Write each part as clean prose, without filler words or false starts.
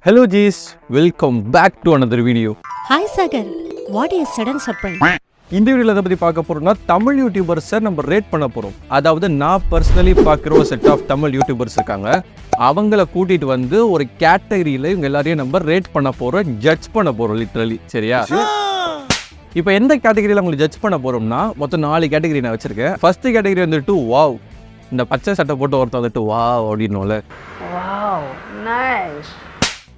Hello G's, welcome back to another video. Hi Sagar, what is sudden surprise? இந்த வீடியோவில் எதை பற்றி பார்க்க போகிறோம்னா தமிழ் யூடியூபர்ஸை நம்ம ரேட் பண்ண போகிறோம். அதாவது நான் பர்சனலி பார்க்குற ஒரு செட் ஆஃப் தமிழ் யூடியூபர்ஸ் இருக்காங்க. அவங்கள கூட்டிகிட்டு வந்து ஒரு கேட்டகரியில் இவங்க எல்லாரையும் நம்ம ரேட் பண்ண போகிறோம், ஜட்ஜ் பண்ண போகிறோம் லிட்ரலி. சரியா? இப்போ எந்த கேட்டகரியில் அவங்களை ஜட்ஜ் பண்ண போகிறோம்னா மொத்தம் 4 கேட்டகரி நான் வச்சுருக்கேன். ஃபர்ஸ்ட் கேட்டகரி வந்துட்டு வாவ், இந்த பச்சை சட்டை போட்டு ஒருத்தர் வந்துட்டு வாவ் அப்படின்னோல.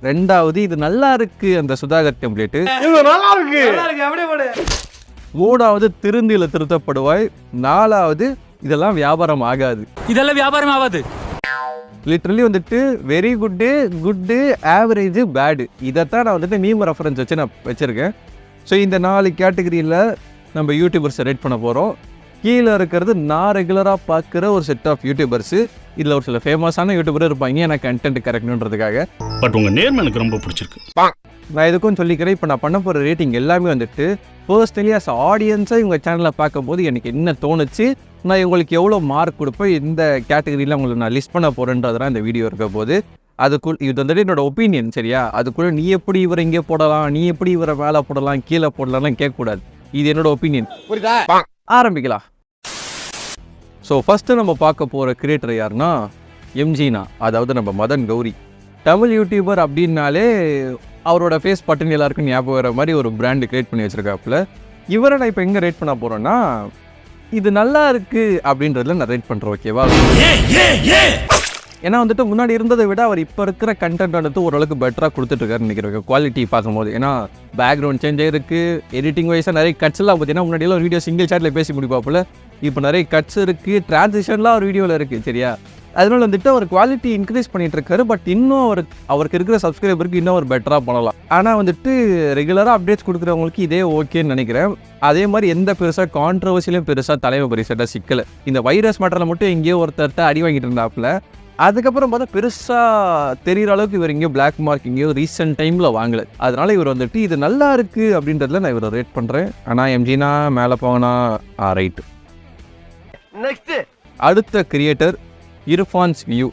ரெண்டாவது இது நல்லா இருக்கு அந்த சுதாகர் டெம்ப்ளேட். மூணாவது திருந்தில திருத்தப்படுவாய். நாலாவது இதெல்லாம் வியாபாரம் ஆகாது. இதெல்லாம் வியாபாரம் ஆகாது. லிட்டரலி வந்துட்டு very good, good, average, bad. இதைத்தான் நான் வந்துட்டு மீம் ரெஃபரன்ஸ் வச்சு நான் வச்சுருக்கேன். ஸோ இந்த 4 கேட்டகரியில் நம்ம யூடியூபர்ஸை ரேட் பண்ண போகிறோம். கீழே இருக்கிறது நான் ரெகுலராக பார்க்குற ஒரு செட் ஆஃப் யூடியூபர்ஸு. இதில் ஒரு சில ஃபேமஸான யூடியூபர் இருப்பாங்க எனக்கு கண்டென்ட் கரெக்ட்ன்றதுக்காக. பட் உங்கள் நேர்மை எனக்கு ரொம்ப பிடிச்சிருக்கு. நான் இதுக்கும் சொல்லிக்கிறேன், இப்போ நான் பண்ண போகிற ரேட்டிங் எல்லாமே வந்துட்டு பர்சனலி அஸ் ஆடியன்ஸாக இவங்க சேனலை பார்க்கும்போது எனக்கு என்ன தோணுச்சு, நான் இவங்களுக்கு எவ்வளோ மார்க் கொடுப்பேன், இந்த கேட்டகரியில் உங்களுக்கு நான் லிஸ்ட் பண்ண போகிறேன்றதுதான் இந்த வீடியோ இருக்க போது. அதுக்குள் இது வந்துட்டு என்னோட ஒப்பீனியன். சரியா? அதுக்குள்ளே நீ எப்படி இவரை இங்கே போடலாம், நீ எப்படி இவரை மேலே போடலாம், கீழே போடலாம்லாம் கேட்கக்கூடாது. இது என்னோட ஒப்பீனியன். ஆரம்பிக்கலாம். ஸோ ஃபஸ்ட்டு நம்ம பார்க்க போகிற கிரியேட்டர் யாருன்னா எம்ஜினா, அதாவது நம்ம மதன் கௌரி. தமிழ் யூடியூபர் அப்படின்னாலே அவரோட ஃபேஸ் பட்டன் எல்லாருக்கும் ஞாபகம் வர மாதிரி ஒரு பிராண்டு கிரியேட் பண்ணி வச்சுருக்காப்புல. இவரை நான் இப்போ எங்கே ரேட் பண்ண போகிறேன்னா இது நல்லா இருக்குது அப்படின்றதுல நான் ரேட் பண்ணுறேன். ஓகேவா? ஏன்னா வந்துட்டு முன்னாடி இருந்ததை விட அவர் இப்போ இருக்கிற கண்டென்ட் வந்துட்டு ஓரளவுக்கு பெட்டராக கொடுத்துட்ருக்காருன்னு நினைக்கிறேன் குவாலிட்டி பார்க்கும்போது. ஏன்னா பேக்ரவுண்ட் சேஞ்ச் ஆகிருக்கு, எடிட்டிங் வைஸாக நிறைய கட்ஸ் எல்லாம் பார்த்தீங்கன்னா முன்னாடியெல்லாம் ஒரு வீடியோ சிங்கிள் சாட்டில் பேசி முடிப்பாப்புல. இப்போ நிறைய கட்ஸ் இருக்குது, டிரான்சிஷன்லாம் ஒரு வீடியோவில் இருக்குது. சரியா? அதனால வந்துட்டு அவர் குவாலிட்டி இன்க்ரீஸ் பண்ணிகிட்டு இருக்காரு. பட் இன்னும் அவருக்கு இருக்கிற சப்ஸ்கிரைபருக்கு இன்னும் அவர் பெட்டராக பண்ணலாம். ஆனால் வந்துட்டு ரெகுலராக அப்டேட்ஸ் கொடுக்குறவங்களுக்கு இதே ஓகேன்னு நினைக்கிறேன். அதே மாதிரி எந்த பெருசாக கான்ட்ரவர்சிலையும் பெருசாக தலைமை பரிசட்டாக சிக்கலை. இந்த வைரஸ் மாட்டரில் மட்டும் எங்கேயோ ஒருத்தர்கிட்ட அடி வாங்கிட்டு இருந்தாப்புல. அதுக்கப்புறம் பார்த்தா பெருசாக தெரிகிற அளவுக்கு இவர் எங்கேயோ பிளாக் மார்க் எங்கேயோ ரீசெண்ட் டைமில் வாங்கலை. அதனால் இவர் வந்துட்டு இது நல்லா இருக்குது அப்படின்றதுல நான் இவரை ரேட் பண்ணுறேன். ஆனால் எம்ஜினா மேலே போங்கண்ணா ரைட்டு. நெக்ஸ்ட் அடுத்த creator Irfan's view.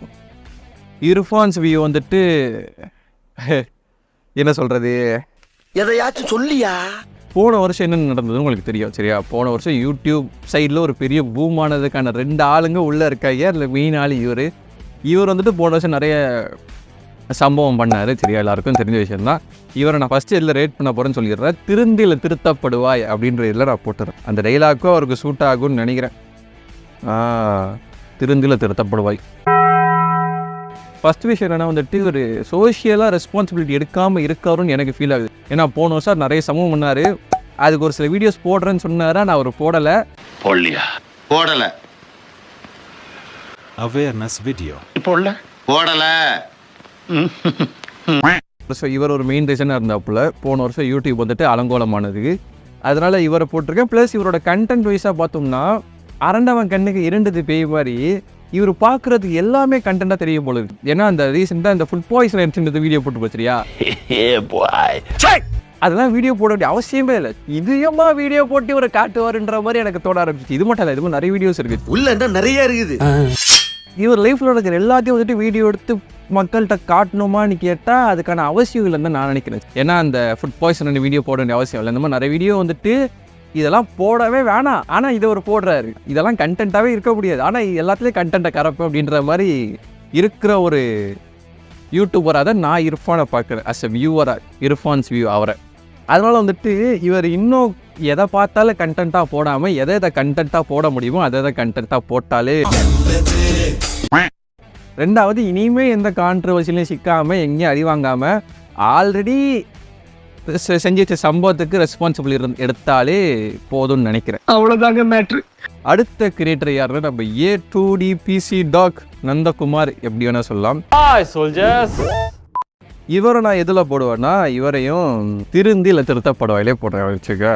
Irfan's view வந்துட்டு என்ன சொல்கிறது, எதையாச்சும் சொல்லியா? போன வருஷம் என்ன நடந்ததுன்னு உங்களுக்கு தெரியும். சரியா? போன வருஷம் யூடியூப் சைடில் ஒரு பெரிய பூம் ஆனதுக்கான 2 ஆளுங்க உள்ளே இருக்காங்க. அதில் மெயின் ஆள் இவர் வந்துட்டு போன வருஷம் நிறைய சம்பவம் பண்ணார். சரியா? எல்லாருக்கும் தெரிஞ்ச விஷயம்தான். இவரை நான் ஃபஸ்ட்டு இதில் ரேட் பண்ண போகிறேன்னு சொல்லிடுறேன். திருந்தில திருத்தப்படுவாய் அப்படின்ற இதில் நான் போட்டுறேன். அந்த டைலாக்கும் அவருக்கு சூட் ஆகும்னு நினைக்கிறேன். திருந்தில திருத்தப்படுவாய். ஃபஸ்ட் விஷயம் என்னென்னா வந்துட்டு ஒரு சோஷியலாக ரெஸ்பான்சிபிலிட்டி எடுக்காமல் இருக்காருன்னு எனக்கு ஃபீல் ஆகுது. ஏன்னா போன வருஷம் நிறைய சம்பவம் பண்ணார். அதுக்கு ஒரு சில வீடியோஸ் போடுறேன்னு சொன்னார். நான் அவர் போடலை. அவேர்னஸ் வீடியோ போடலை. ஸோ இவர் ஒரு மெயின் ரீசனாக இருந்தாப்புல. போன வருஷம் யூடியூப் வந்துட்டு அலங்கோலமானதுக்கு. அதனால் இவரை போட்டிருக்கேன். ப்ளஸ் இவரோட கண்டென்ட் வைஸாக பார்த்தோம்னா அரண்டவன் கண்ணுக்கு இரண்டது பேய் மாதிரி இவர் பார்க்குறதுக்கு எல்லாமே கண்டென்ட்டாக தெரியும் போல இருக்கு. ஏன்னா அந்த ரீசெண்டாக இந்த ஃபுட் பாய்சன் வீடியோ போட்டு போச்சுரியா, அதெல்லாம் வீடியோ போட வேண்டிய அவசியமே இல்லை. இதையமா வீடியோ போட்டு இவரை காட்டுவாருன்ற மாதிரி எனக்கு தோண ஆரம்பிச்சு. இது மட்டும் இல்லை, இதுவும் நிறைய வீடியோஸ் இருக்குது உள்ள நிறைய இருக்குது. இவர் லைஃப்பில் நடக்கிற எல்லாத்தையும் வந்துட்டு வீடியோ எடுத்து மக்கள்கிட்ட காட்டணுமான்னு கேட்டால் அதுக்கான அவசியம் இல்லைன்னு தான் நான் நினைக்கிறேன். ஏன்னா அந்த ஃபுட் பாய்சன் வீடியோ போட வேண்டிய அவசியம் இல்லை. இந்த மாதிரி நிறைய வீடியோ வந்துட்டு இதெல்லாம் போடவே வேணாம், ஆனால் இதை ஒரு போடுறாரு. இதெல்லாம் கண்டென்ட்டாகவே இருக்க முடியாது, ஆனால் எல்லாத்துலேயும் கண்டென்ட்டை கறப்பேன் அப்படின்ற மாதிரி இருக்கிற ஒரு யூடியூபராக தான் நான் இர்ஃபானை பார்க்குறேன். அஸ் அ வியூவராக இர்ஃபான்ஸ் வியூ அவரை. அதனால் வந்துட்டு இவர் இன்னும் எதை பார்த்தாலும் கண்டென்ட்டாக போடாமல் எதை கண்டென்ட்டாக போட முடியுமோ அதை கண்டென்ட்டாக போட்டாலே. ரெண்டாவது இனிமேல் எந்த கான்ட்ரவர்சிலையும் சிக்காமல் எங்கேயும் அடி வாங்காமல் ஆல்ரெடி செஞ்சு வச்ச சம்பவத்துக்கு ரெஸ்பான்சிபிள் எடுத்தாலே போதும்னு நினைக்கிறேன். அவ்வளோதாங்க மேட்ரு. அடுத்த கிரியேட்டர் யாருன்னா நம்ம A2DPC டாக் நந்தகுமார், எப்படி வேணா சொல்லலாம். இவரை நான் எதில் போடுவேன்னா இவரையும் திருந்தில திருத்தப்படுவாயிலே போடுறேன். வச்சுக்க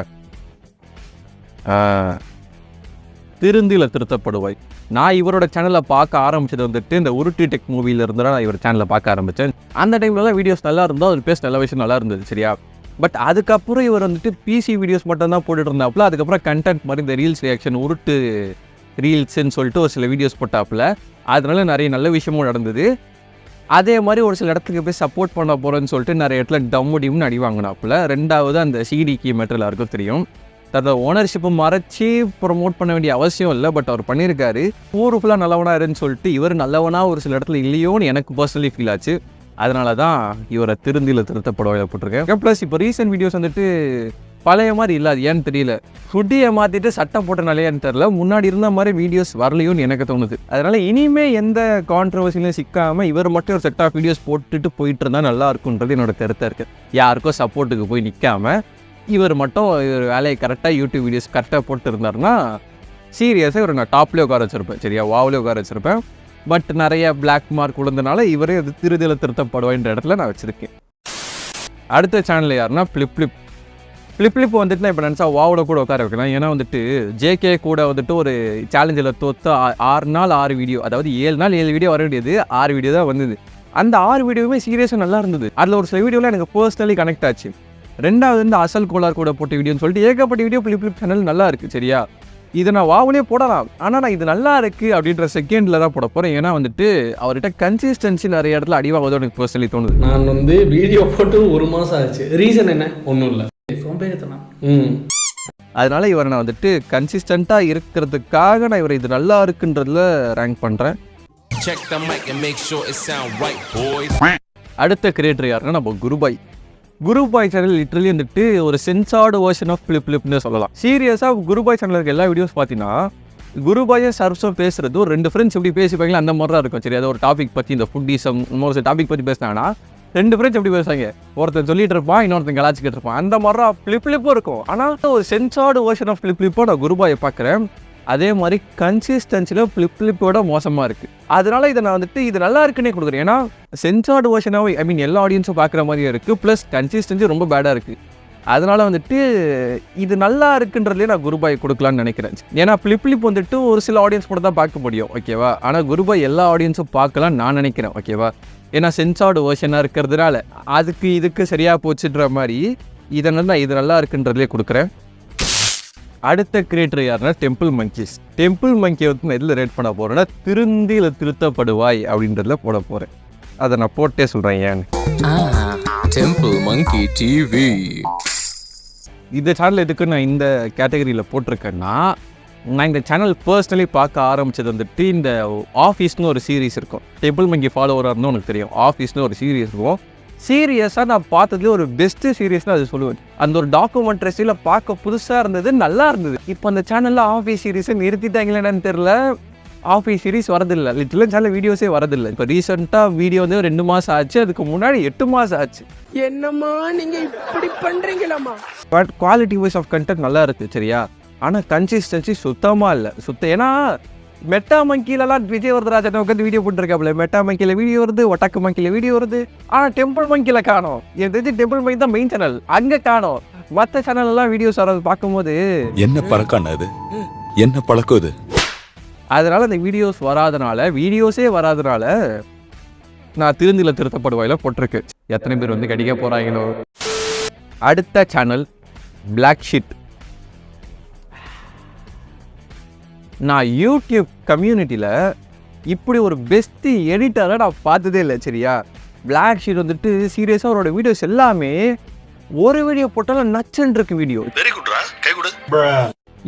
திருந்தில திருத்தப்படுவாய். நான் இவரோட சேனலை பார்க்க ஆரம்பிச்சது வந்துட்டு இந்த உருட்டி டெக் மூவியில் இருந்தால் நான் இவர் சேனலை பார்க்க ஆரம்பித்தேன். அந்த டைம்லலாம் வீடியோஸ் நல்லா இருந்தோம், அவர் பேச நல்ல விஷயம் நல்லா இருந்தது. சரியா? பட் அதுக்கப்புறம் இவர் வந்துட்டு பிசி வீடியோஸ் மட்டும்தான் போட்டுட்டு இருந்தாப்புல. அதுக்கப்புறம் கண்டென்ட் மாதிரி இந்த ரீல்ஸ் ரியாக்ஷன் உருட்டு ரீல்ஸ்ன்னு சொல்லிட்டு ஒரு சில வீடியோஸ் போட்டாப்புல. அதனால நிறைய நல்ல விஷயமும் நடந்தது. அதே மாதிரி ஒரு சில இடத்துக்கு போய் சப்போர்ட் பண்ண போகிறேன்னு சொல்லிட்டு நிறைய இடத்துல டம்முடியும்னு அடி வாங்கினாப்புல. ரெண்டாவது அந்த சிடிக்கு மெட்டல் எல்லாருக்கும் தெரியும். தன்னோட ஓனர்ஷிப்பை மறைச்சி ப்ரொமோட் பண்ண வேண்டிய அவசியம் இல்லை, பட் அவர் பண்ணியிருக்காரு. ஊர் ஃபுல்லாக நல்லவனாக இருன்னு சொல்லிட்டு இவர் நல்லவனாக ஒரு சில இடத்துல இல்லையோன்னு எனக்கு பர்சனலி ஃபீல் ஆச்சு. அதனால தான் இவரை திருத்தப்பட போட்டிருக்கேன். ப்ளஸ் இப்போ ரீசெண்ட் வீடியோஸ் வந்துட்டு பழைய மாதிரி இல்லை, அது ஏன்னு தெரியல. ஹுட்டியை மாற்றிட்டு சட்டை போட்டனாலேயான்னு தெரில, முன்னாடி இருந்த மாதிரி வீடியோஸ் வரலையோன்னு எனக்கு தோணுது. அதனால் இனிமேல் எந்த கான்ட்ரவர்சிலையும் சிக்காமல் இவர் மட்டும் ஒரு செட் ஆஃப் வீடியோஸ் போட்டுட்டு போயிட்டு இருந்தால் நல்லா இருக்குன்றது என்னோட கருத்தாக இருக்குது. யாருக்கும் சப்போர்ட்டுக்கு போய் நிற்காமல் இவர் மட்டும் இவர் வேலையை கரெக்டாக யூடியூப் வீடியோஸ் கரெக்டாக போட்டு இருந்தாருன்னா சீரியஸாக இவர் நான் டாப்லேயே உட்கார வச்சுருப்பேன், சரியா, வாவ்லேயே உட்கார வச்சுருப்பேன். பட் நிறைய பிளாக் மார்க் விழுந்தனால இவரே அது திருத்தப்படுவான்ற இடத்துல நான் வச்சுருக்கேன். அடுத்த சேனல் யாருன்னா ஃப்ளிப் வந்துட்டு நான் இப்போ நினச்சா வாவோட கூட உட்கார வைக்கலாம். ஏன்னா வந்துட்டு ஜேகே கூட வந்துட்டு ஒரு சேலஞ்சில் தோற்று 6 நாள் 6 வீடியோ, அதாவது 7 நாள் 7 வீடியோ வர வேண்டியது 6 வீடியோ தான் வந்தது. அந்த 6 வீடியோவுமே சீரியஸாக நல்லா இருந்தது. அதில் ஒரு சில வீடியோவில் எனக்கு பர்சனலி கனெக்ட் ஆச்சு. ரெண்டாவது வந்து அசல் கோலார் கூட போட்ட வீடியோன்னு சொல்லிட்டு ஏகப்பட்ட வீடியோ ஃப்ளிப் சேனல் நல்லா இருக்குது, சரியா. இதை நான் வாவுலேயே போடலாம், ஆனால் நான் இது நல்லா இருக்குது அப்படின்ற செகண்டில் தான் போட போகிறேன். ஏன்னா வந்துட்டு அவர்கிட்ட கன்சிஸ்டன்சி நிறைய இடத்துல அடிவாகுதோ எனக்கு பர்சனலி தோணுது. நான் வந்து வீடியோ போட்டு 1 மாதம் ஆச்சு. ரீசன் என்ன? ஒன்றும் இல்லை, அதனால இவரை நான் வந்துட்டு கன்சிஸ்டண்ட்டாக இருக்கிறதுக்காக நான் இவரை இது நல்லா இருக்குன்றதுல ரேங்க் பண்ணுறேன். அடுத்த கிரியேட்டர் யாருன்னா நம்ம குருபாய் சேனல் லிட்டரலி வந்துட்டு ஒரு சென்சார்டு வெர்ஷன் ஆஃப் ஃப்ளிப்னு சொல்லலாம். சீரியஸாக குருபாய் சேனலில் இருக்க எல்லா வீடியோஸ் பார்த்தீங்கன்னா குருபாயும் சர்வஸும் பேசுறது ஒரு 2 ஃப்ரெண்ட்ஸ் எப்படி பேசிப்பாங்களோ அந்த மாதிரி தான் இருக்கும், சரி. அது ஒரு டாபிக் பற்றி, இந்த ஃபுட்டிசம் இன்னொரு டாபிக் பற்றி பேசினாங்கன்னா 2 ஃப்ரெண்ட்ஸ் எப்படி பேசுவாங்க, ஒருத்தன் சொல்லிட்டு இருப்பான், இன்னொருத்தன் கலாச்சிக்கிட்டு இருப்பான். அந்த மாதிரி தான் ஃப்ளிப்பும் இருக்கும். ஆனால் ஒரு சென்சார்டு வெர்ஷன் ஆஃப் ஃப்ளிப்போ நான் குருபாயை பார்க்குறேன். அதே மாதிரி கன்சிஸ்டன்சியில் ஃப்ளிப்போட மோசமாக இருக்குது. அதனால இதை நான் வந்துட்டு இது நல்லா இருக்குன்னே கொடுக்குறேன். ஏன்னா சென்சார்டு வெர்ஷனாக எல்லா ஆடியன்ஸும் பார்க்குற மாதிரியே இருக்குது, ப்ளஸ் கன்சிஸ்டன்சி ரொம்ப பேடாக இருக்குது. அதனால வந்துட்டு இது நல்லா இருக்குன்றதுலேயே நான் குருபாய் கொடுக்கலான்னு நினைக்கிறேன். ஏன்னா ஃப்ளிப் வந்துட்டு ஒரு சில ஆடியன்ஸ் கூட தான் பார்க்க முடியும், ஓகேவா. ஆனால் குருபாய் எல்லா ஆடியன்ஸும் பார்க்கலான்னு நான் நினைக்கிறேன், ஓகேவா. ஏன்னா சென்சார்டு வெர்ஷனாக இருக்கிறதுனால அதுக்கு இதுக்கு சரியாக போச்சுன்ற மாதிரி இதனால் நான் இது நல்லா இருக்குன்றதுலேயே கொடுக்குறேன். அடுத்த கிரியேட்டர் யாருன்னா டெம்பிள் மங்கி வந்து நான் எதில் ரேட் பண்ண போகிறேன்னா திருத்தப்படுவாய் அப்படின்றதுல போட போகிறேன். அதை நான் போட்டே சொல்கிறேன் ஏன்னு. டெம்பிள் மங்கி டிவி இந்த சேனல் எதுக்கு நான் இந்த கேட்டகரியில் போட்டிருக்கேன்னா, நான் இந்த சேனல் பர்சனலி பார்க்க ஆரம்பித்தது வந்துட்டு இந்த ஆஃபீஸ்னு ஒரு சீரீஸ் இருக்கும். டெம்பிள் மங்கி ஃபாலோவராக இருந்தோம் எனக்கு தெரியும். ஆஃபீஸ்னு ஒரு சீரீஸ் இருக்கும். சீரியஸாக நான் பார்த்ததுலேயே ஒரு பெஸ்ட்டு சீரியஸ்னு அது சொல்லுவேன். அந்த ஒரு டாக்குமெண்ட்ரிஸில் பார்க்க புதுசாக இருந்தது, நல்லா இருந்தது. இப்போ அந்த சேனலில் ஆஃபீஸ் சீரீஸை நிறுத்திட்டாங்களேன்னு தெரில. ஆஃபீஸ் சீரீஸ் வரதில்லை, லிட்டில் சேனல் வீடியோஸே வரதில்லை. இப்போ ரீசெண்டாக வீடியோ வந்து 2 மாதம் ஆச்சு, அதுக்கு முன்னாடி 8 மாதம் ஆச்சு. என்னம்மா நீங்கள் இப்படி பண்ணுறீங்களாம்மா? But quality wise of content நல்லா இருக்குது, சரியா. ஆனால் கன்சிஸ்டன்சி சுத்தமாக இல்லை. ஏன்னா மெட்டா மங்கிலலாம் விஜய் வரதராஜன் உட்காந்து வீடியோ போட்டுருக்காப்புல. மெட்டா மங்கியில் வீடியோ வருது, ஒட்டாக்கு மங்கியில் வீடியோ வருது. ஆனால் டெம்பிள் மங்கியில் காணோம். எனக்கு தெரிஞ்சு டெம்பிள் மங்கி தான் மெயின் சேனல், அங்கே காணோம். மற்ற சேனல்லாம் வீடியோஸ் வர்றது பார்க்கும்போது என்ன பழக்கம் அது, என்ன பழக்கம் இது. அதனால் அந்த வீடியோஸே வராதனால நான் திருத்தப்படுவாயில போட்டிருக்கு. எத்தனை பேர் வந்து கடிக்க போகிறாங்களோ. அடுத்த சேனல் பிளாக் ஷீட். நான் யூடியூப் கம்யூனிட்டியில் இப்படி ஒரு பெஸ்ட்டு எடிட்டரை நான் பார்த்ததே இல்லை, சரியா. பிளாக் ஷீட் வந்துட்டு சீரியஸாக அவரோட வீடியோஸ் எல்லாமே ஒரு வீடியோ போட்டாலும் நச்சுன்னு இருக்கு வீடியோ. வெரி குட்ரா, கை கொடு.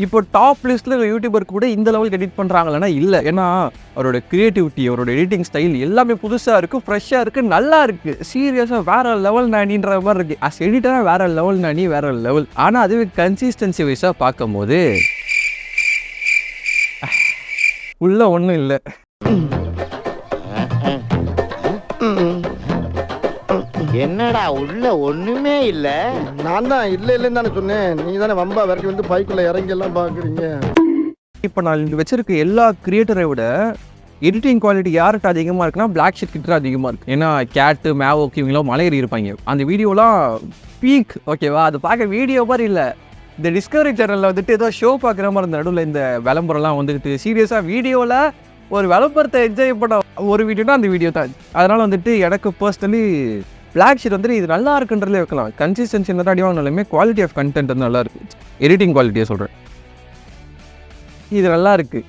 இப்போ டாப் லிஸ்ட்டில் யூடியூபர் கூட இந்த லெவலுக்கு எடிட் பண்ணுறாங்களன்னா இல்லை. ஏன்னா அவரோட க்ரியேட்டிவிட்டி, அவரோட எடிட்டிங் ஸ்டைல் எல்லாமே புதுசாக இருக்குது, ஃப்ரெஷ்ஷாக இருக்குது, நல்லா இருக்குது. சீரியஸாக வேறு லெவல் நானின்ற மாதிரி இருக்குது. அஸ் எடிட்டராக வேறு லெவல் நானி, வேறு லெவல். ஆனால் அதுவே கன்சிஸ்டன்சி வைஸாக பார்க்கும்போது உள்ள ஒன்றும் இல்லை. என்னடா உள்ள ஒண்ணுமே இல்ல. நான் தான் இல்லைன்னு தானே சொன்னேன். நீ தானே வம்பா வரைக்கும் வந்து பைக்குள்ள இறங்கி எல்லாம் பாக்குறீங்க. இப்போ நான் வச்சிருக்க எல்லா கிரியேட்டரை விட எடிட்டிங் குவாலிட்டி யார்கிட்ட அதிகமாக இருக்குன்னா பிளாக் ஷீட் கிட்ட அதிகமாக இருக்குது. ஏன்னா கேட்டு மேவோக்கு இவங்களாம் மலையேறி இருப்பாங்க. அந்த வீடியோலாம் பீக், ஓகேவா. அது பார்க்க வீடியோ மாதிரி இல்லை. இந்த டிஸ்கவரி சேனலில் வந்துட்டு ஏதோ ஷோ பார்க்குற மாதிரி இருந்த நடுவில் இந்த விளம்பரம்லாம் வந்துட்டு சீரியஸாக வீடியோவில் ஒரு விளம்பரத்தை என்ஜாய் பண்ண ஒரு வீடியோனா அந்த வீடியோ தான். அதனால் வந்துட்டு எனக்கு பர்சனலி பிளாக் ஷீட் வந்துட்டு இது நல்லா இருக்குன்றதுலே வைக்கலாம். கன்சிஸ்டன்சி என்ன அடி வாங்கினாலுமே குவாலிட்டி ஆஃப் கண்டென்ட் வந்து நல்லா இருக்குது. எடிட்டிங் குவாலிட்டியை சொல்கிறேன், இது நல்லா இருக்குது.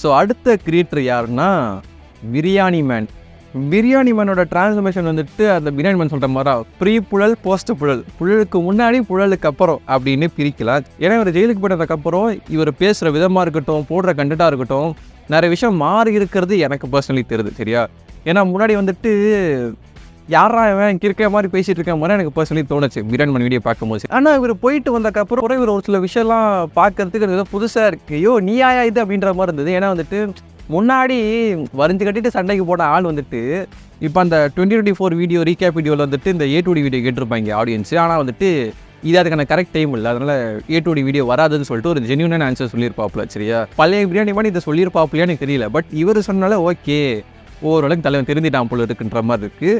ஸோ அடுத்த கிரியேட்டர் யாருன்னா பிரியாணி மேன். பிரியாணி மேனோட டிரான்ஸ்ஃபர்மேஷன் வந்துட்டு அந்த பிரியாணி மேன் சொல்கிற மாதிரி ப்ரீ புழல் போஸ்ட் புழல், புழலுக்கு முன்னாடி புழலுக்கு அப்புறம் அப்படின்னு பிரிக்கலாம். ஏன்னா இவர் ஜெயிலுக்கு போட்டதுக்கப்புறம் இவர் பேசுகிற விதமாக இருக்கட்டும், போடுற கண்டென்ட்டாக இருக்கட்டும், நிறைய விஷயம் மாறி இருக்கிறது எனக்கு பர்சனலி தெரியுது. சரியா? ஏன்னா முன்னாடி வந்துட்டு யாரா இவன் கிறுக்க மாதிரி பேசிகிட்டு இருக்க மாதிரி எனக்கு பர்சனலி தோணுச்சு பிரியாணி மேன் வீடியோ பார்க்கும்போது. ஆனால் இவர் போயிட்டு வந்ததுக்கப்புறம் இவர் ஒரு சில விஷயம்லாம் பார்க்கறதுக்கு ஏதோ புதுசாக இருக்குது. ஐயோ நீ ஆயா இது அப்படின்ற மாதிரி இருந்தது. ஏன்னா வந்துட்டு முன்னாடி வரைஞ்சு கட்டிட்டு சண்டைக்கு போன ஆள் வந்துட்டு இப்போ அந்த 2024 வீடியோ ரீகேப் வீடியோவில் வந்துட்டு இந்த A2D வீடியோ கேட்டிருப்பாங்க ஆடியன்ஸு. ஆனால் வந்துட்டு இது அதுக்கான கரெக்ட் டைம் இல்லை, அதனால் A2D வீடியோ வராதுன்னு சொல்லிட்டு ஒரு ஜென்யூனான ஆன்சர் சொல்லியிருப்பாப்புல. சரியா? பழைய பிரியாணி மாதிரி இதை சொல்லியிருப்பாப்புலையா எனக்கு தெரியல. பட் இவர் சொன்னால ஓகே, ஓரளவுக்கு தலைவன் தெரிஞ்சிட்டான் போல இருக்குன்ற மாதிரி இருக்குது.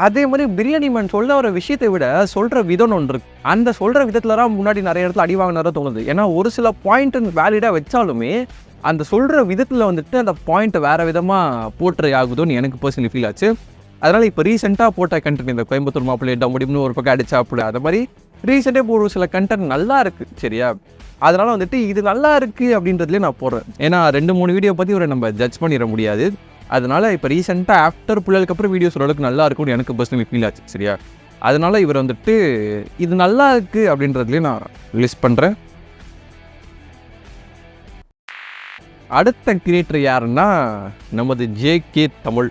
அதே மாதிரி பிரியாணி மேன் சொல்ல ஒரு விஷயத்தை விட சொல்கிற விதம்னு ஒன்று இருக்குது. அந்த சொல்கிற விதத்தில் தான் முன்னாடி நிறைய இடத்துல அடி வாங்கினாரோ தோணுது. ஏன்னா ஒரு சில பாயிண்ட் வேலிடாக வச்சாலுமே அந்த சொல்கிற விதத்தில் வந்துட்டு அந்த பாயிண்ட்டை வேறு விதமாக போட்டுற ஆகுதோன்னு எனக்கு பர்சனலி ஃபீல் ஆச்சு. அதனால் இப்போ ரீசெண்டாக போட்ட கண்டென்ட் இந்த கோயம்புத்தூர் மாப்பிள்ளை முடியும்னு ஒரு பக்கம் அடிச்சாப்புல, அது மாதிரி ரீசெண்டாக ஒரு சில கண்டென்ட் நல்லா இருக்குது. சரியா? அதனால் வந்துட்டு இது நல்லா இருக்குது அப்படின்றதுலேயே நான் போடுறேன். ஏன்னா 2-3 வீடியோ பற்றி ஒரு நம்ம ஜட்ஜ் பண்ணிட முடியாது. அதனால் இப்போ ரீசெண்டாக ஆஃப்டர் புள்ளலுக்கு அப்புறம் வீடியோஸ் ஓரளவுக்கு நல்லா இருக்கும்னு எனக்கு பர்சனலி ஃபீல் ஆச்சு. சரியா? அதனால் இவர் வந்துட்டு இது நல்லா இருக்குது அப்படின்றதுலேயே நான் லிஸ்ட் பண்ணுறேன். அடுத்த கிரியேட்டர் யாருன்னா நமது JK தமிழ்.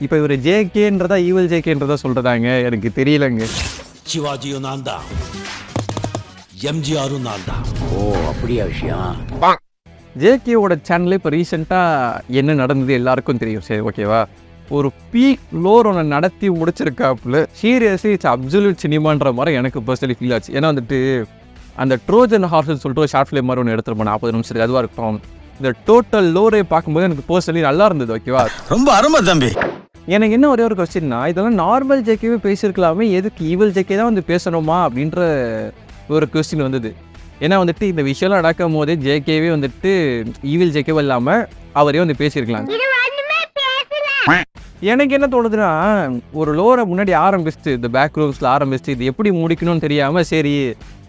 இப்போ இவர் JKன்றதா ஈவல் JKன்றதா சொல்கிறதாங்க எனக்கு தெரியலங்க. சிவாஜியும் நான் தான், எம்ஜிஆரும் நான் தான். ஓ அப்படியா விஷயம்? JKவோட சேனலில் இப்போ ரீசெண்டாக என்ன நடந்தது எல்லாருக்கும் தெரியும். சரி ஓகேவா? ஒரு பீக் லோர் ஒன்று நடத்தி முடிச்சிருக்காப்புல. சீரியஸ்லி இட்ஸ் அப்சல்யூட் சினிமான்ற மாதிரி எனக்கு பர்சனலி ஃபீல் ஆச்சு. ஏன்னா வந்துட்டு அந்த ட்ரோஜன் ஹார்ஸ்ன்னு சொல்லிட்டு ஒரு ஷார்ட் ஃபிலிம் மாதிரி ஒன்று எடுத்துருப்போம் 40 நிமிஷத்துக்கு. அதுவாக இருக்கும். இந்த டோட்டல் லோரை பார்க்கும்போது எனக்கு பர்சனலி நல்லா இருந்தது. ஓகேவா? ரொம்ப அருமை தம்பி. எனக்கு என்ன ஒரே ஒரு கொஸ்டின்னா, இதெல்லாம் நார்மல் JKவே பேசியிருக்கலாமே, எதுக்கு ஈவல் JK தான் வந்து பேசணுமா அப்படின்ற ஒரு கொஸ்டின் வந்தது. ஏன்னா வந்துட்டு இந்த விஷயம்லாம் நடக்கும் போதே JKவே வந்துட்டு ஈவில் JKவே இல்லாமல் அவரே வந்து பேசியிருக்கலாம். எனக்கு என்ன தோணுதுன்னா, ஒரு லோரை முன்னாடி ஆரம்பிச்சுட்டு இந்த பேக் ரூம்ஸில் ஆரம்பிச்சுட்டு இது எப்படி முடிக்கணும்னு தெரியாமல் சரி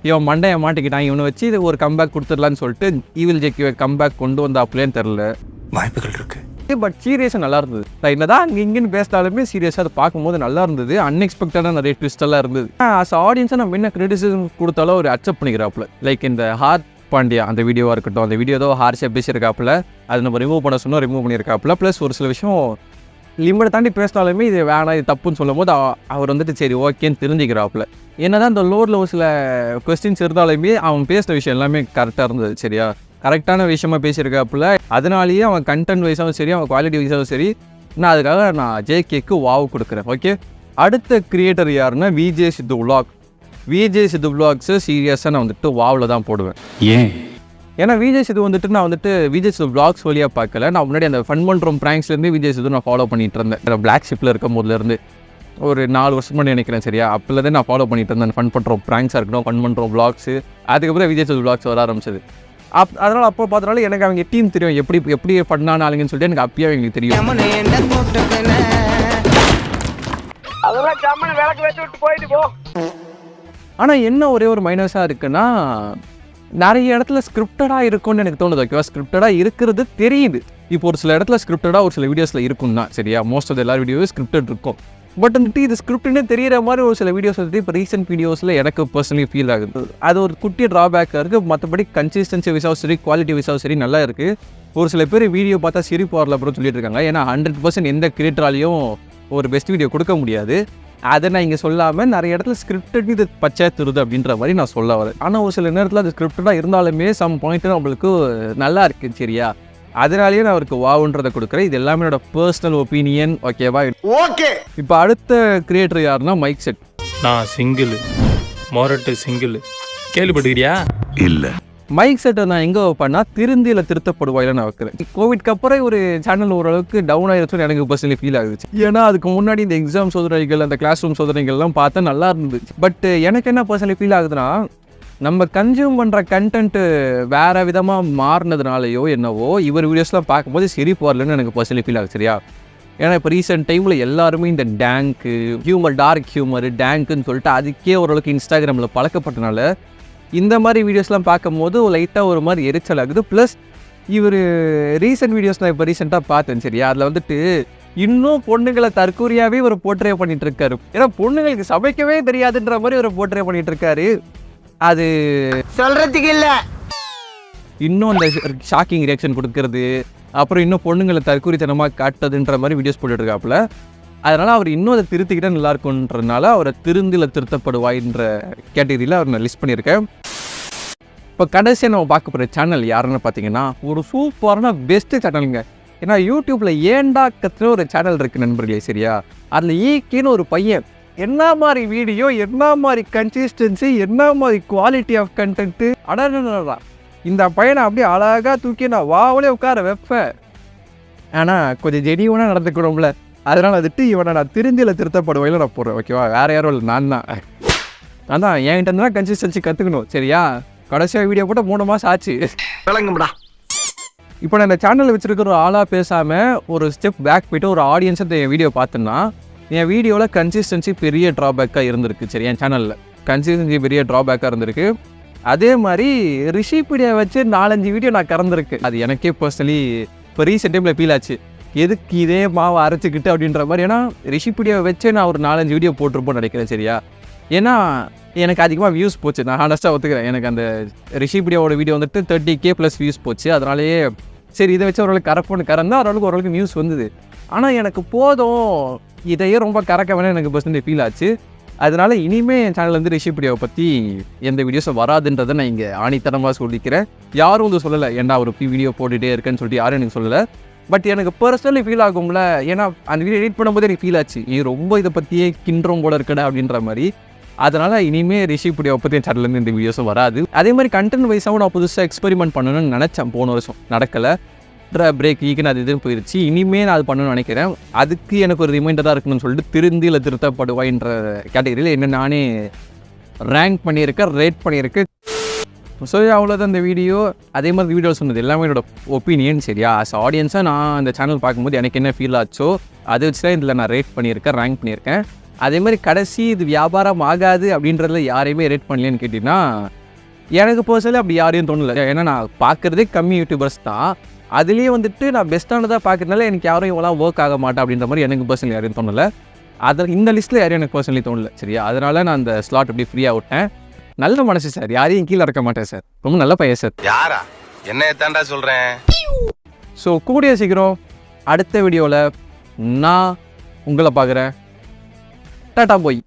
இவன் மண்டையை மாட்டிக்கிட்டான், இவனை வச்சு இது ஒரு கம்பேக் கொடுத்துடலான்னு சொல்லிட்டு ஈவில் JKவை கம்பேக் கொண்டு வந்தாப்புலேன்னு தெரில. வாய்ப்புகள் இருக்கு. பட் சீரியஸாக நல்லா இருந்தது. என்னதான் அங்கே இங்கேன்னு பேசினாலுமே சீரியஸாக அதை பார்க்கும்போது நல்லா இருந்தது. அன்எக்ஸ்பெக்டடாக நிறைய ட்விஸ்டெல்லாம் இருந்தது. ஆஸ் ஆடியன்ஸாக நம்ம என்ன கிரிட்டிசிசம் கொடுத்தாலும் ஒரு அக்செப்ட் பண்ணிக்கிறாப்புல. லைக் இந்த ஹார்ட் பாண்டியா அந்த வீடியோவாக இருக்கட்டும், அந்த வீடியோ ஏதோ ஹார்ஷாக பேசியிருக்காப்புல, அது நம்ம ரிமூவ் பண்ண சொன்னோம், ரிமூவ் பண்ணியிருக்காப்புல. ப்ளஸ் ஒரு சில விஷயம் லிமிட்டை தாண்டி பேசினாலுமே இது வேணாம், இது தப்புன்னு சொல்லும் போது அவர் வந்துட்டு சரி ஓகேன்னு தெரிஞ்சுக்கிறாப்புல. என்னதான் இந்த லோரில் ஒரு சில கொஸ்டின்ஸ் இருந்தாலுமே அவன் பேசின விஷயம் எல்லாமே கரெக்டாக இருந்தது. சரியா? கரெக்டான விஷயமா பேசியிருக்காப்புல. அதனாலேயே அவன் கண்டென்ட் வைஸாகவும் சரி, அவன் குவாலிட்டி வைஸாகவும் சரி, நான் அதுக்காக நான் JKக்கு வாவ் கொடுக்குறேன். ஓகே? அடுத்த கிரியேட்டர் யாருன்னா VJ சித்து vlog. VJ சித்து vlogs சீரியஸாக நான் வந்துட்டு வாவில் தான் போடுவேன். ஏன்? ஏன்னா VJ சித்து வந்துட்டு நான் வந்துட்டு VJ சித்து vlogs வழியாக பார்க்கல. நான் முன்னாடி அந்த ஃபன் பண்ணுறோம் ப்ராங்க்ஸ்லேருந்து VJ சித்து நான் ஃபாலோ பண்ணிட்டு இருந்தேன். பிளாக் ஷிப்பில் இருக்கும் போதுலேருந்து ஒரு 4 வருஷம் முன்னாடி நினைக்கிறேன். சரியா? அப்போலேருந்து நான் ஃபாலோ பண்ணிட்டு இருந்தேன். ஃபன் பண்ணுறோம் ப்ராங்க்ஸாக இருக்கட்டும், ஃபன் பண்ணுறோம் vlogs. அதுக்கப்புறம் VJ சித்து vlogs வர ஆரம்பிச்சது. அதனால் அப்போ பார்த்தனால எனக்கு அவங்க டீம் தெரியும், எப்படி பண்ணான ஆளுங்கன்னு சொல்லிட்டு எனக்கு அப்பயே எங்களுக்கு தெரியும். ஆனால் என்ன ஒரே ஒரு மைனஸாக இருக்குன்னா, நிறைய இடத்துல ஸ்கிரிப்டடாக இருக்கும்னு எனக்கு தோணுது. ஓகேவா? ஸ்கிரிப்டடாக இருக்கிறது தெரியுது. இப்போ ஒரு சில இடத்துல ஸ்கிரிப்டடாக ஒரு சில வீடியோஸில் இருக்கும் தான். சரியா? மோஸ்ட் ஆஃப் எல்லா வீடியோவும் ஸ்கிரிப்டட் இருக்கும். பட் வந்துட்டு இது ஸ்கிரிப்டுன்னே தெரிகிற மாதிரி ஒரு சில வீடியோஸ் வந்துட்டு இப்போ ரீசெண்ட் வீடியோஸில் எனக்கு பர்சனலி ஃபீல் ஆகுது. அது ஒரு குட்டி ட்ராபேக்காக இருக்குது. மற்றபடி கன்சிஸ்டன்சி வைஸாகவும் சரி, குவாலிட்டி வைஸாகவும் சரி நல்லா இருக்குது. ஒரு சில பேர் வீடியோ பார்த்தா சிரிப்பு வரல அப்புறம் சொல்லிட்டு இருக்காங்க. ஏன்னா 100% எந்த கிரியேட்டராலையும் ஒரு பெஸ்ட் வீடியோ கொடுக்க முடியாது. அதை நான் இங்கே சொல்லாமல் நிறைய இடத்துல ஸ்கிரிப்டட் இது பச்சை திருது அப்படின்ற மாதிரி நான் சொல்ல வரேன். ஆனால் ஒரு சில நேரத்தில் அது ஸ்கிரிப்டடாக இருந்தாலுமே சம் பாயிண்ட் நம்மளுக்கு நல்லா இருக்குது. சரியா? அதனாலேயே நான் அவருக்கு வாவுன்றதை கொடுக்குறேன். இது எல்லாமே என்னோட பர்சனல் ஒப்பீனியன். ஓகேவா? ஓகே. இப்போ அடுத்த கிரியேட்டர் யாருன்னா மைக் செட். நான் சிங்கிள், மொரட்டு சிங்கிள். கேள்விப்பட்டுக்கிறியா? இல்ல. மைக் செட்டை நான் எங்கே வைப்பேன்னா திருந்தியில் திருத்தப்படுவாயில் நான் வைக்கிறேன். கோவிட்க்கு அப்புறம் ஒரு சேனல் ஓரளவுக்கு டவுன் ஆகிருச்சுன்னு எனக்கு பர்சனலி ஃபீல் ஆகுது. ஏன்னா அதுக்கு முன்னாடி இந்த எக்ஸாம் சோதனைகள், அந்த கிளாஸ் ரூம் சோதனைகள்லாம் பார்த்தா நல்லா இருந்தது. பட் எனக்கு என்ன பர்சனலி ஃபீல் ஆகுதுன்னா, நம்ம கன்சியூம் பண்ணுற கண்டென்ட்டு வேறு விதமாக மாறினதுனாலையோ என்னவோ இவர் வீடியோஸ்லாம் பார்க்கும்போது சிரிப்பு வரலன்னு எனக்கு பர்சனலி ஃபீல் ஆகுது. சரியா? ஏன்னா இப்போ ரீசெண்ட் டைமில் எல்லாருமே இந்த டேங்க்கு ஹியூமர், டார்க் ஹியூமர், டேங்க்குன்னு சொல்லிட்டு அதுக்கே ஓரளவுக்கு இன்ஸ்டாகிராமில் பழக்கப்பட்டனால இந்த மாதிரி வீடியோஸ்லாம் பார்க்கும்போது லைட்டாக ஒரு மாதிரி எரிச்சல் ஆகுது. ப்ளஸ் இவர் ரீசெண்ட் வீடியோஸ் நான் இப்போ ரீசெண்டாக பார்த்தேன். சரியா? அதில் வந்துட்டு இன்னும் பொண்ணுங்களை தற்கூரியாவே ஒரு போர்ட்ரே பண்ணிட்டு இருக்காரு. ஏன்னா பொண்ணுங்களுக்கு சமைக்கவே தெரியாதுன்ற மாதிரி ஒரு போர்ட்ரே பண்ணிட்டு இருக்காரு. அது சொல்றதுக்கு இல்ல. இன்னும் அந்த ஷாக்கிங் ரியாக்ஷன் கொடுக்கறது, அப்புறம் இன்னும் பொண்ணுங்களை தற்கூரித்தனமாக காட்டுறதுன்ற மாதிரி வீடியோஸ் போட்டுட்டு இருக்காப்புல. அதனால அவர் இன்னும் அதை திருத்திக்கிட்டா நல்லா இருக்கும்ன்றதுனால அவரை திருந்தில திருத்தப்படுவாயின்ற கேட்டகரியில் அவர் நான் லிஸ்ட் பண்ணியிருக்கேன். இப்போ கடைசியாக நம்ம பார்க்க போகிற சேனல் யாருன்னு பார்த்தீங்கன்னா ஒரு சூப்பரான பெஸ்ட்டு சேனலுங்க. ஏன்னா யூடியூப்பில் ஏண்டா கத்துற ஒரு சேனல் இருக்குது நண்பர்களே, சரியா? அதில் ஈக்கின்னு ஒரு பையன் என்ன மாதிரி வீடியோ, என்ன மாதிரி கன்சிஸ்டன்சி, என்ன மாதிரி குவாலிட்டி ஆஃப் கண்டென்ட்டு, அடடா இந்த பையனை அப்படியே அழகாக தூக்கி நான் வாவலே உட்கார வைப்பேன். ஆனால் கொஞ்சம் ஜெனியூனாக நடந்துக்கணும்ல, அதனால் வந்துட்டு இவனை நான் திருந்தியில் திருத்தப்படுவையில் நான் போடுறேன், ஓகேவா? வேறு யாரும் இல்லை, நான் தான். அதான் என்கிட்ட இருந்து தான் கன்சிஸ்டன்சி கற்றுக்கணும், சரியா? கடைசியாக வீடியோ போட்டு 3 மாதம் ஆச்சு. விளங்கும்டா. இப்போ நான் இந்த சேனலில் வச்சுருக்கிற ஒரு ஆளாக பேசாமல் ஒரு ஸ்டெப் பேக் போய்ட்டு ஒரு ஆடியன்ஸை என் வீடியோ பார்த்தேன்னா என் வீடியோவில் கன்சிஸ்டன்சி பெரிய ட்ராபேக்காக இருந்திருக்கு. சரி, என் சேனலில் கன்சிஸ்டன்சி பெரிய ட்ராபேக்காக இருந்திருக்கு. அதே மாதிரி ரிஷிபீடியா வச்சு 4-5 வீடியோ நான் கறந்துருக்கு. அது எனக்கே பர்சனலி இப்போ ரீசெண்ட் டைமில் ஃபீல் ஆச்சு, எதுக்கு இதே மாவை அரைச்சிக்கிட்டு அப்படின்ற மாதிரி. ஏன்னா ரிஷிபீடியாவை வச்சு நான் ஒரு 4-5 வீடியோ போட்டிருப்போன்னு நினைக்கிறேன், சரியா? ஏன்னா எனக்கு அதிகமாக வியூஸ் போச்சு, நான் ஹானஸ்ட்டாக ஒத்துக்கிறேன். எனக்கு அந்த ரிஷிபீடியாவோட வீடியோ வந்துட்டு 30K+ வியூஸ் போச்சு. அதனாலேயே சரி இதை வச்சு ஓரளவுக்கு கறப்போன்னு கறந்தால் ஓரளவுக்கு நியூஸ் வந்தது. ஆனால் எனக்கு போதும், இதையே ரொம்ப கறக்க வேணாம் எனக்கு பர்சன்டேஜ் ஃபீல் ஆச்சு. அதனால இனிமேல் என் சேனல் வந்து ரிஷிபீடியாவை பற்றி எந்த வீடியோஸும் வராதுன்றதை நான் இங்கே ஆணித்தனமாக சொல்லிக்கிறேன். யாரும் வந்து சொல்லலை ஏன்டா ஒரு வீடியோ போட்டுகிட்டே இருக்கேன்னு சொல்லிட்டு யாரும் எனக்கு சொல்லலை. பட் எனக்கு பர்சனலி ஃபீல் ஆகும்ல, ஏன்னா அந்த வீடியோ எடிட் பண்ணும்போது எனக்கு ஃபீல் ஆச்சு, நீ ரொம்ப இதை பற்றியே கிண்டுறோம் போல இருக்கடா அப்படின்ற மாதிரி. அதனால் இனிமேல் ரிஷிபீடியாவை பற்றி என் சேனல்லேருந்து இந்த வீடியோஸும் வராது. அதே மாதிரி கண்டென்ட் வைஸாகவும் நான் புதுசாக எக்ஸ்பெரிமெண்ட் பண்ணணும்னு நினச்சேன், போன வருஷம் நடக்கலை. பிரேக் ஈக்குன்னு அது இதுன்னு போயிடுச்சு. இனிமேல் நான் அது பண்ணணும்னு நினைக்கிறேன். அதுக்கு எனக்கு ஒரு ரிமைண்டராக இருக்கணும்னு சொல்லிட்டு திருந்தியில் திருத்தப்படுவாயின்ற கேட்டகரியில் என்ன நானே ரேங்க் பண்ணியிருக்கேன், ரேட் பண்ணியிருக்கேன். ஸோ அவ்வளோதான் இந்த வீடியோ. அதே மாதிரி வீடியோ சொன்னது எல்லாமே என்னோட ஒப்பீனியன், சரியா? ஆஸ் ஆடியன்ஸாக நான் அந்த சேனல் பார்க்கும்போது எனக்கு என்ன ஃபீல் ஆச்சோ அதை வச்சு தான் இதில் நான் ரேட் பண்ணியிருக்கேன், ரேங்க் பண்ணியிருக்கேன். அதே மாதிரி கடைசி இது வியாபாரம் ஆகாது அப்படின்றதுல யாரையுமே ரேட் பண்ணலன்னு கேட்டிங்கன்னா எனக்கு பர்சனலி அப்படி யாரையும் தோணலை. ஏன்னா நான் பார்க்குறதே கம்மி யூடியூபர்ஸ் தான். அதுலேயே வந்துட்டு நான் பெஸ்ட்டானதாக பார்க்குறதுனால எனக்கு யாரும் இவ்வளோ ஒர்க் ஆக மாட்டேன் அப்படின்ற மாதிரி எனக்கு பர்சனலி யாரையும் தோணலை. இந்த லிஸ்ட்டில் யாரையும் எனக்கு பர்சனலி தோணலை, சரியா? அதனால் நான் அந்த ஸ்லாட் அப்படி ஃப்ரீயாக விட்டேன். நல்ல மனசு சார், யாரையும் கீழே இறக்க மாட்டேன் சார், ரொம்ப நல்ல பையன் சார். யாரா என்ன தாண்டா சொல்றேன். ஸோ கூடிய சீக்கிரம் அடுத்த வீடியோவில் நான் உங்களை பார்க்குறேன். டாடா போய்.